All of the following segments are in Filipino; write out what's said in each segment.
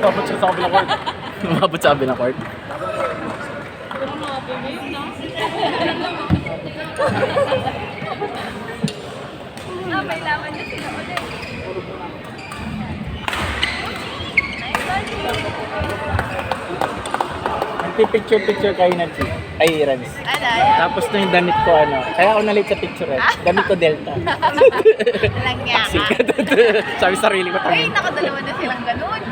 Umabot siya sa kabilang court. Umabot sa kabilang court. May laman niya sila ulit. Nagpipicture-picture kayo na Chi. Ay, Rans. Ano? Tapos na yung damit ko, ano. Kaya ako nalit sa picture eh. Damit ko Delta. Walang niya ka. Sikat. Sabi sarili ko Uy, tangin. nakadalawa na silang ganun.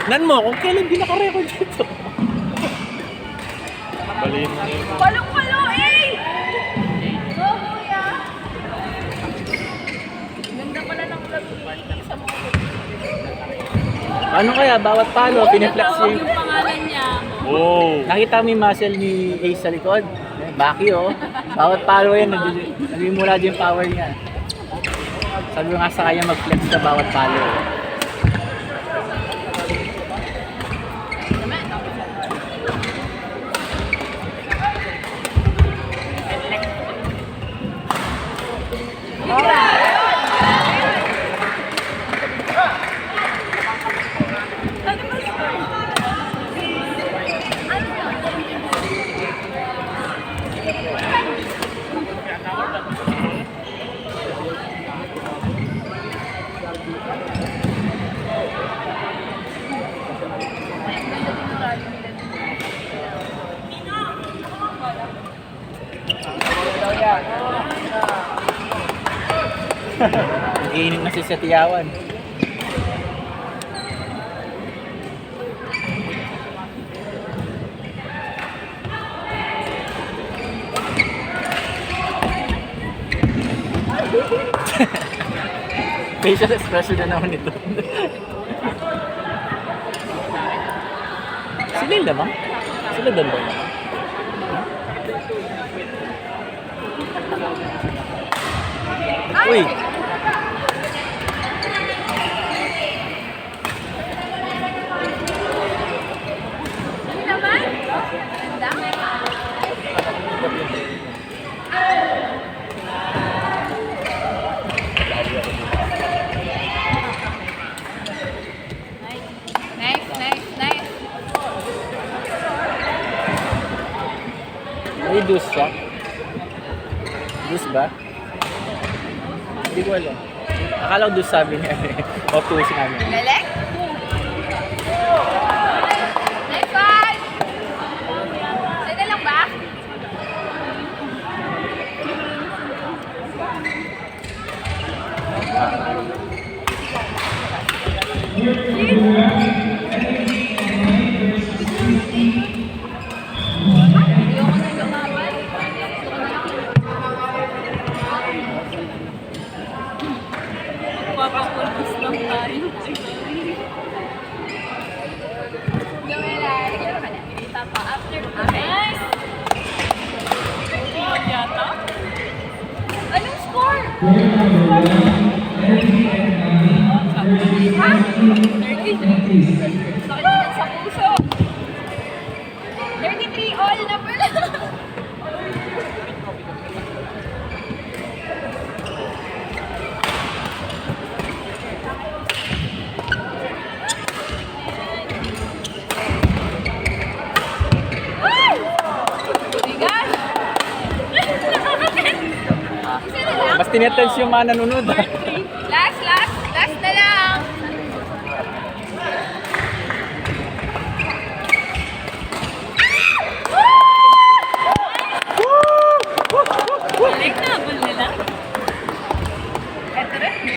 Nan mo, kung kailan di nakarecord dito. Balin mo na yun. Palong-palo eh! Go, kuya! Ganda pala ng vlog sa mga Ano kaya, bawat palo, piniflex yung... yung pangalan niya. Wow! Nakita mo yung muscle ni Ace sa likod? Baki oh. Bawat palo yan, nagmimula din yung power niya. Sabi ko nga sa kanya mag-flex sa bawat palo. Iinit na si Setiawan. Facial expression na naman ito. Sila yung lamang? Sila doon ba? Uy! Ano naman? Ganda? Nice, nice, nice. May dus siya? Dus ba? Hindi ko alam. Akala ko dus sabi niya. O two sinabi niya. Lelek? Nice one! Sa'yo na lang ba? Ayoko na lumaban. Papapulpos lang tayo. Joella, nagkala ka na. Papa, after nice! Yata? Anong score? Ha? 33. Sakit na sa puso. 33 all na pala. Ay! Bigas! Isa na lang. Mas tinetens yung mga nanonood ah. Last na lang. Balik na, balik.